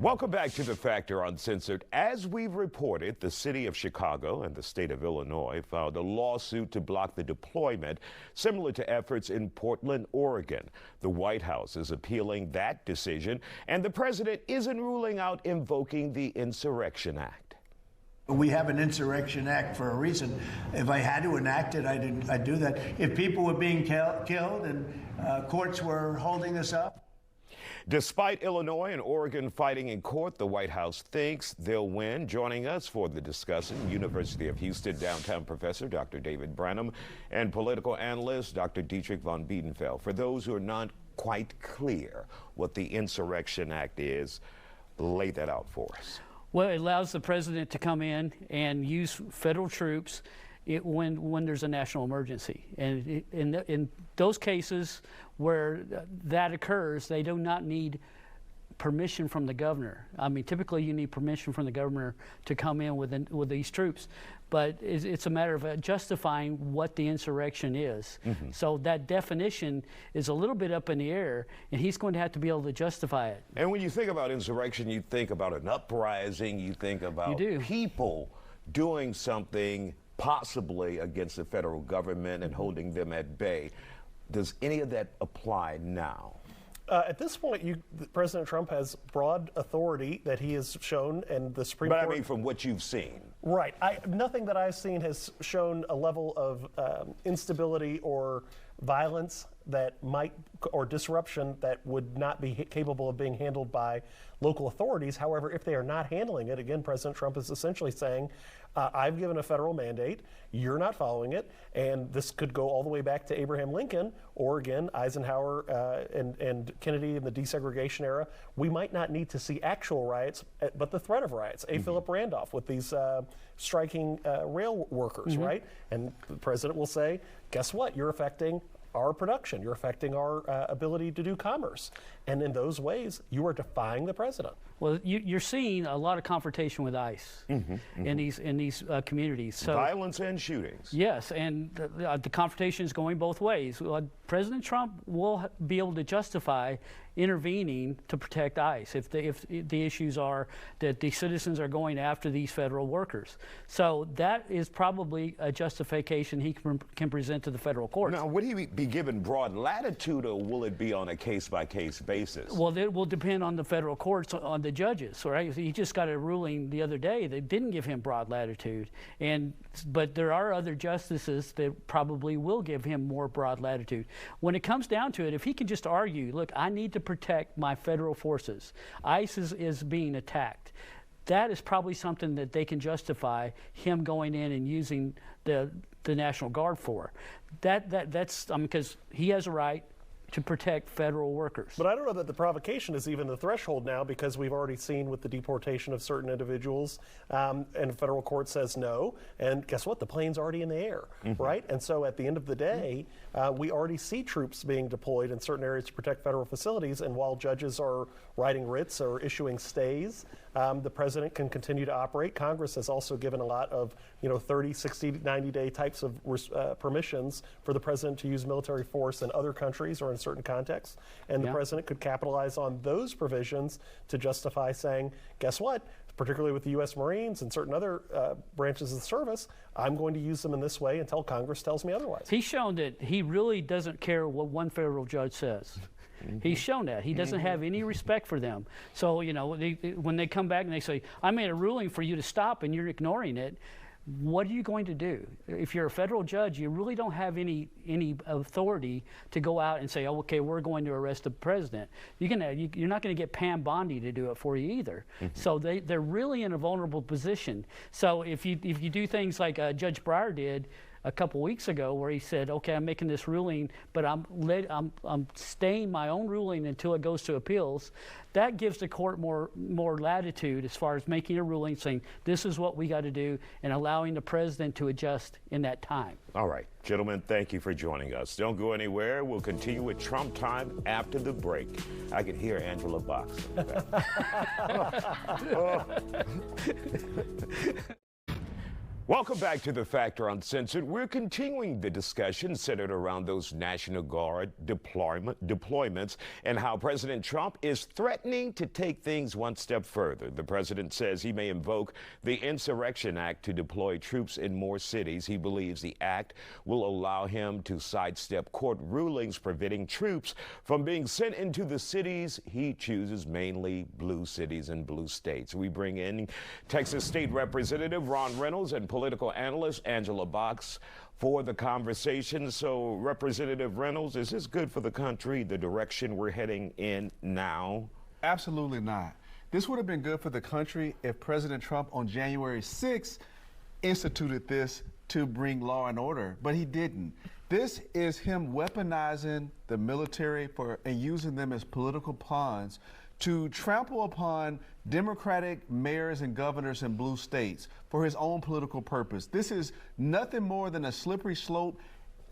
Welcome back to The Factor Uncensored. As we've reported, the city of Chicago and the state of Illinois filed a lawsuit to block the deployment, similar to efforts in Portland, Oregon. The White House is appealing that decision, and the president isn't ruling out invoking the Insurrection Act. We have an Insurrection Act for a reason. If I had to enact it, I'd do that. If people were being killed and courts were holding us up. Despite Illinois and Oregon fighting in court, the White House thinks they'll win. Joining us for the discussion, University of Houston downtown professor Dr. David Branham and political analyst Dr. Dietrich von Biedenfeld. For those who are not quite clear what the Insurrection Act is, lay that out for us. Well, it allows the president to come in and use federal troops when there's a national emergency. And in those cases where that occurs, they do not need permission from the governor. I mean, typically you need permission from the governor to come in with these troops, but it's a matter of justifying what the insurrection is. So that definition is a little bit up in the air, and he's going to have to be able to justify it. And when you think about insurrection, you think about an uprising, you think about people doing something possibly against the federal government and holding them at bay. Does any of that apply now? At this point, President Trump has broad authority that he has shown, and the Supreme Court... But I mean, from what you've seen. Right. Nothing that I've seen has shown a level of instability or violence that might, or disruption that would not be capable of being handled by local authorities. However, if they are not handling it, again, President Trump is essentially saying, I've given a federal mandate, you're not following it, and this could go all the way back to Abraham Lincoln, or again, Eisenhower and Kennedy in the desegregation era. We might not need to see actual riots, but the threat of riots. Philip Randolph with these striking rail workers, right? And the president will say, guess what? You're affecting our production. You're affecting our ability to do commerce. And in those ways, you are defying the president. Well, you're seeing a lot of confrontation with ICE in these communities. So, violence and shootings. Yes, and the confrontation is going both ways. President Trump will be able to justify intervening to protect ICE if the issues are that the citizens are going after these federal workers. So that is probably a justification he can present to the federal courts. Now, would he be given broad latitude, or will it be on a case-by-case basis? Well, it will depend on the federal courts, on the judges, right? He just got a ruling the other day that didn't give him broad latitude, but there are other justices that probably will give him more broad latitude. When it comes down to it, if he can just argue, look, I need to protect my federal forces. ICE is being attacked. That is probably something that they can justify him going in and using the National Guard for. That's because he has a right to protect federal workers. But I don't know that the provocation is even the threshold now, because we've already seen with the deportation of certain individuals, and the federal court says no, and guess what? The plane's already in the air, right? And so at the end of the day, we already see troops being deployed in certain areas to protect federal facilities, and while judges are writing writs or issuing stays, the president can continue to operate. Congress has also given a lot of 30, 60, 90-day types of permissions for the president to use military force in other countries or in certain contexts. And the president could capitalize on those provisions to justify saying, guess what? Particularly with the U.S. Marines and certain other branches of the service, I'm going to use them in this way until Congress tells me otherwise. He's shown that he really doesn't care what one federal judge says. He's shown that. He doesn't have any respect for them. So, when they come back and they say, I made a ruling for you to stop and you're ignoring it, what are you going to do? If you're a federal judge, you really don't have any authority to go out and say, oh, okay, we're going to arrest the president. You're not going to get Pam Bondi to do it for you either. So they're really in a vulnerable position. So if you do things like Judge Breyer did a couple weeks ago, where he said, okay, I'm making this ruling, but I'm staying my own ruling until it goes to appeals, that gives the court more latitude as far as making a ruling saying this is what we got to do, and allowing the president to adjust in that time. All right, gentlemen, thank you for joining us. Don't go anywhere. We'll continue with Trump time after the break. I can hear Angela Box. Welcome back to The Factor Uncensored. We're continuing the discussion centered around those National Guard deployments and how President Trump is threatening to take things one step further. The president says he may invoke the Insurrection Act to deploy troops in more cities. He believes the act will allow him to sidestep court rulings preventing troops from being sent into the cities he chooses, mainly blue cities and blue states. We bring in Texas State Representative Ron Reynolds and political analyst Angela Box for the conversation. So, Representative Reynolds, is this good for the country, the direction we're heading in now? Absolutely not. This would have been good for the country if President Trump on January 6th instituted this to bring law and order, but he didn't. This is him weaponizing the military and using them as political pawns to trample upon Democratic mayors and governors in blue states for his own political purpose. This is nothing more than a slippery slope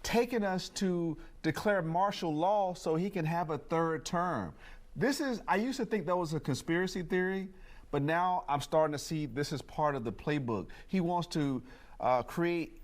taking us to declare martial law so he can have a third term. I used to think that was a conspiracy theory, but now I'm starting to see this is part of the playbook. He wants to create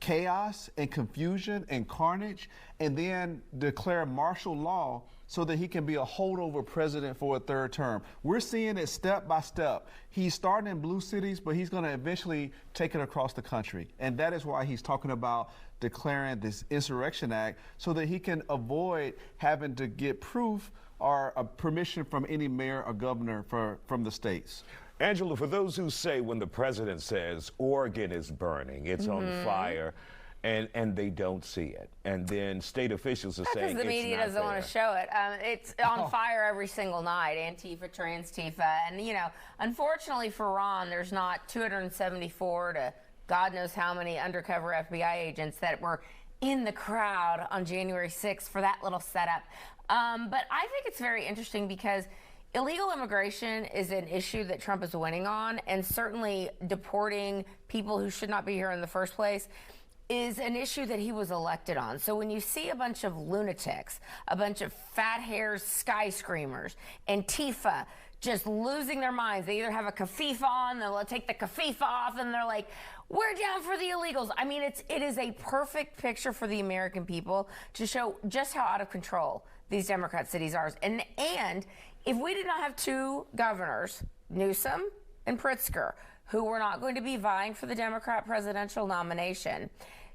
chaos and confusion and carnage and then declare martial law so that he can be a holdover president for a third term. We're seeing it step by step. He's starting in blue cities, but he's going to eventually take it across the country. And that is why he's talking about declaring this Insurrection Act so that he can avoid having to get proof or a permission from any mayor or governor from the states. Angela, for those who say when the president says Oregon is burning, it's on fire, and they don't see it, and then state officials are saying it's not because the media doesn't want to show it. It's on fire every single night, Antifa, Trans-Tifa, and unfortunately for Ron, there's not 274 to God knows how many undercover FBI agents that were in the crowd on January 6th for that little setup. But I think it's very interesting because illegal immigration is an issue that Trump is winning on, and certainly deporting people who should not be here in the first place is an issue that he was elected on. So when you see a bunch of lunatics, a bunch of fat-haired sky screamers, Antifa just losing their minds, they either have a kafif on, they'll take the kafif off, and they're like, we're down for the illegals. I mean, it is a perfect picture for the American people to show just how out of control these Democrat cities are. And if we did not have two governors, Newsom and Pritzker, who were not going to be vying for the Democrat presidential nomination,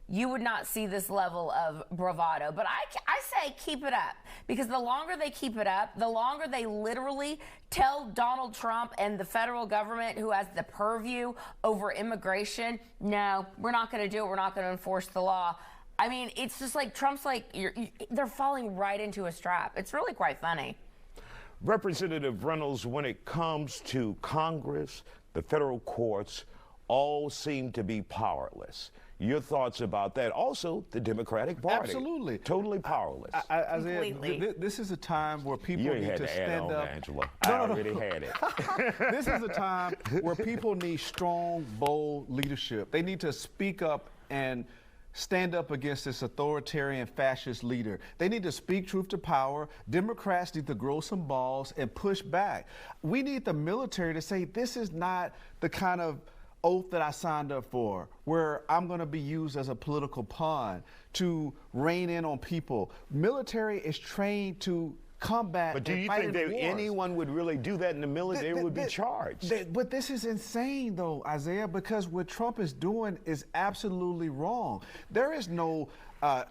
you would not see this level of bravado. But I say keep it up, because the longer they keep it up, the longer they literally tell Donald Trump and the federal government, who has the purview over immigration, no, we're not going to do it, we're not going to enforce the law. I mean, it's just like Trump's like, they're falling right into a trap. It's really quite funny. Representative Reynolds, when it comes to Congress, the federal courts all seem to be powerless. Your thoughts about that? Also, the Democratic Party. Absolutely. Totally powerless. Isaiah, this is a time where people need to stand up. Angela. I already had it. This is a time where people need strong, bold leadership. They need to speak up and stand up against this authoritarian fascist leader. They need to speak truth to power. Democrats need to grow some balls and push back. We need the military to say, this is not the kind of oath that I signed up for, where I'm going to be used as a political pawn to rein in on people. Military is trained to combat. But do you think that anyone would really do that in the military? They would be charged. But this is insane, though, Isaiah, because what Trump is doing is absolutely wrong. There is no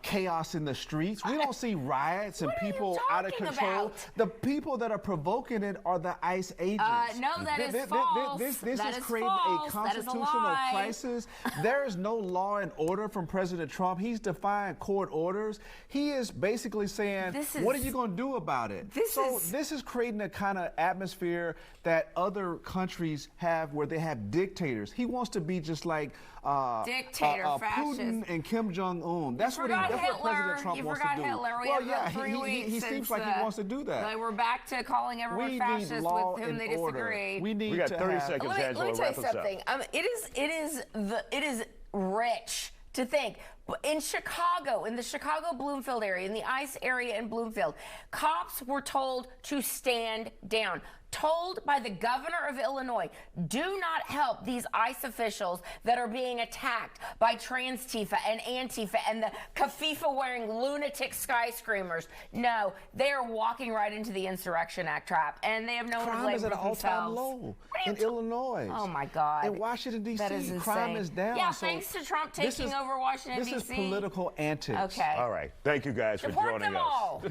chaos in the streets. We don't see riots and people out of control. About? The people that are provoking it are the ICE agents. No, that is false. This that is creating a constitutional crisis. There is no law and order from President Trump. He's defying court orders. He is basically saying, what are you going to do about it? This is creating a kind of atmosphere that other countries have where they have dictators. He wants to be just like Putin and Kim Jong-un. That's what President Trump wants to do. Hitler. Well, yeah, he seems like he wants to do that. We're back to calling everyone fascist with whom they disagree. We got 30 seconds, Angela. Let me tell you something. It is rich to think In Chicago, in the Chicago-Bloomfield area, in the ICE area in Bloomfield, cops were told to stand down. Told by the governor of Illinois, do not help these ICE officials that are being attacked by trans Tifa and Antifa and the Kafifa-wearing lunatic sky screamers. No, they are walking right into the Insurrection Act trap, and they have no one to Crime blame is at but an all-time themselves. low in Illinois. Oh my God! In Washington D.C., That is crime insane. is down. Yeah, So thanks to Trump this taking is- over Washington This D.C. is political antics. Okay. All right. Thank you guys for Deport joining them us. all.